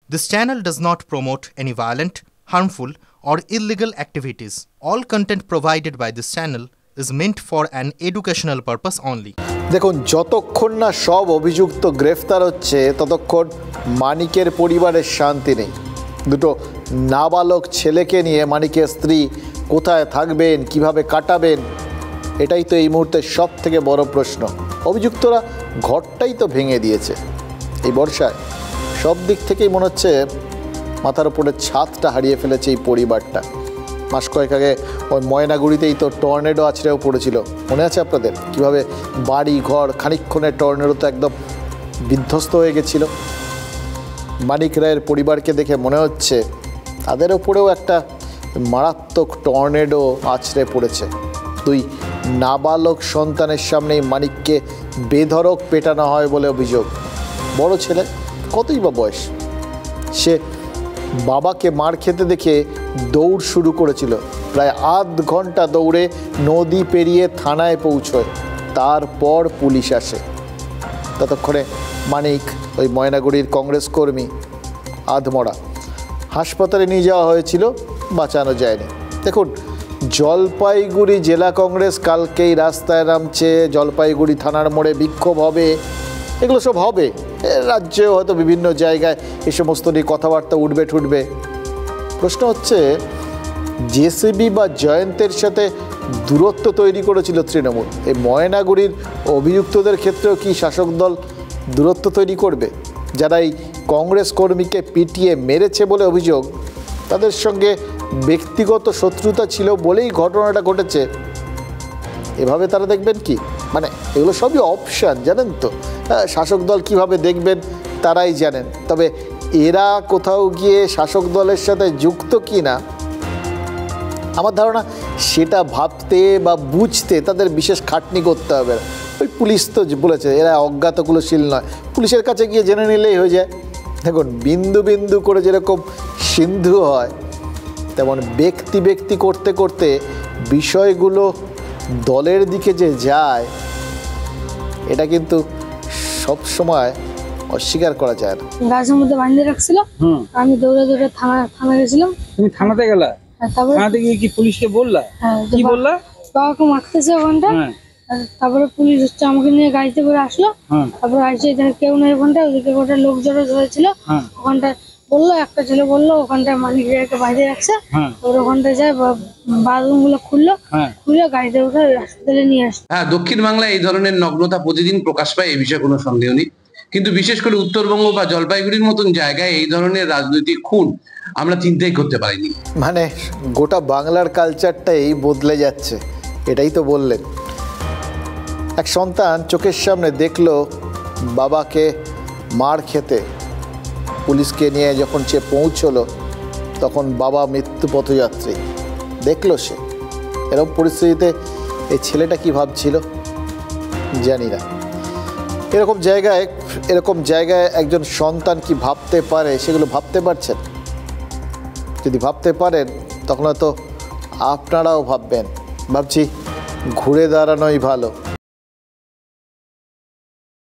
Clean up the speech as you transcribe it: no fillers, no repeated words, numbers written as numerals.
This channel does not promote any violent, harmful, or illegal activities. All content provided by this channel is meant for an educational purpose only. দেখুন, যতক্ষণ না সব অভিযুক্ত গ্রেফতার হচ্ছে ততক্ষণ মানিকের পরিবারের শান্তি নেই। দুটো নাবালক ছেলেকে নিয়ে মানিকের স্ত্রী কোথায় থাকবেন, কিভাবে কাটাবেন, এটাই তো এই মুহূর্তে সব থেকে বড় প্রশ্ন। অভিযুক্তরা ঘরটাই তো ভেঙে দিয়েছে। এই বর্ষায় সব দিক থেকেই মনে হচ্ছে মাথার উপরে ছাদটা হারিয়ে ফেলেছে এই পরিবারটা। মাস কয়েক আগে ওই ময়নাগুড়িতেই তো টর্নেডো আছড়েও পড়েছিল, মনে আছে আপনাদের? কীভাবে বাড়ি ঘর খানিকক্ষণের টর্নেডোতে একদম বিধ্বস্ত হয়ে গেছিল। মানিক রায়ের পরিবারকে দেখে মনে হচ্ছে তাদের ওপরেও একটা মারাত্মক টর্নেডো আছড়ে পড়েছে। দুই নাবালক সন্তানের সামনেই মানিককে বেধড়ক পেটানো হয় বলে অভিযোগ। বড় ছেলে, কতই বা বয়স, সে বাবাকে মার খেতে দেখে দৌড় শুরু করেছিল। প্রায় আধ ঘন্টা দৌড়ে নদী পেরিয়ে থানায় পৌঁছয়, তারপর পুলিশ আসে। ততক্ষণে মানিক, ওই ময়নাগুড়ির কংগ্রেস কর্মী, আধমরা। হাসপাতালে নিয়ে যাওয়া হয়েছিল, বাঁচানো যায়নি। দেখুন, জলপাইগুড়ি জেলা কংগ্রেস কালকেই রাস্তায় নামছে, জলপাইগুড়ি থানার মোড়ে বিক্ষোভ হবে, এগুলো সব হবে। রাজ্যেও হয়তো বিভিন্ন জায়গায় এ সমস্ত নিয়ে কথাবার্তা উঠবে ঠুটবে। প্রশ্ন হচ্ছে, জেসিবি বা জয়ন্তের সাথে দূরত্ব তৈরি করেছিল তৃণমূল। এই ময়নাগুড়ির অভিযুক্তদের ক্ষেত্রেও কি শাসক দল দূরত্ব তৈরি করবে? যারা এই কংগ্রেস কর্মীকে পিটিয়ে মেরেছে বলে অভিযোগ, তাদের সঙ্গে ব্যক্তিগত শত্রুতা ছিল বলেই ঘটনাটা ঘটেছে, এভাবে তারা দেখবেন কি? মানে এগুলো সবই অপশান, জানেন তো। শাসক দল কীভাবে দেখবেন তারাই জানেন। তবে এরা কোথাও গিয়ে শাসক দলের সাথে যুক্ত কি না, আমার ধারণা সেটা ভাবতে বা বুঝতে তাদের বিশেষ খাটনি করতে হবে না। ওই পুলিশ তো বলেছে এরা অজ্ঞাতকুলশীল নয়, পুলিশের কাছে গিয়ে জেনে নিলেই হয়ে যায়। দেখুন, বিন্দু বিন্দু করে যেরকম সিন্ধু হয়, তেমন ব্যক্তি ব্যক্তি করতে করতে বিষয়গুলো দলের দিকে যে যায়, এটা কিন্তু সব সময় অস্বীকার করা যায় না। গাছের মধ্যে বাঁধিয়ে রাখছিল, আমি দৌড়ে দৌড়ে থানা গেছিলাম। তুমি থানাতে গেলা? থানাতে গিয়ে কি পুলিশকে বললা? কি বললা? বাবাকে মারতেছে ওখানটা। তারপরে পুলিশ হচ্ছে আমাকে নিয়ে গাড়িতে করে আসলো। তারপরে আসছে, এখানে কেউ নেই ওখানটা, ওদিকে গোটা লোক জড়ো হয়েছিল। ওখানটা বললো, একটা ছেলে বললো ওখানটায় মানিক রায়কে বাঁধিয়ে রাখছে। তারপরে ওখানটায় যায়, বাথরুম গুলো খুলে গাড়িতে উঠে হাসপাতালে নিয়ে আসছে। হ্যাঁ, দক্ষিণ বাংলায় এই ধরনের নগ্নতা প্রতিদিন প্রকাশ পায়, এই বিষয়ে কোনো সন্দেহ নেই। কিন্তু বিশেষ করে উত্তরবঙ্গ বা জলপাইগুড়ির মতন জায়গায় এই ধরনের রাজনৈতিক খুন আমরা চিন্তাই করতে পারিনি। মানে গোটা বাংলার কালচারটাই বদলে যাচ্ছে, এটাই তো বললেন। এক সন্তান চোখের সামনে দেখলো বাবাকে মার খেতে, পুলিশকে নিয়ে যখন সে পৌঁছলো তখন বাবা মৃত্যু পথযাত্রী দেখলো সে। এরকম পরিস্থিতিতে এই ছেলেটা কি ভাবছিল জানি না। এরকম জায়গায় একজন সন্তান কি ভাবতে পারে, সেগুলো ভাবতে পারছেন? যদি ভাবতে পারেন তখন হয়তো আপনারাও ভাববেন। ভাবছি ঘুরে দাঁড়ানোই ভালো।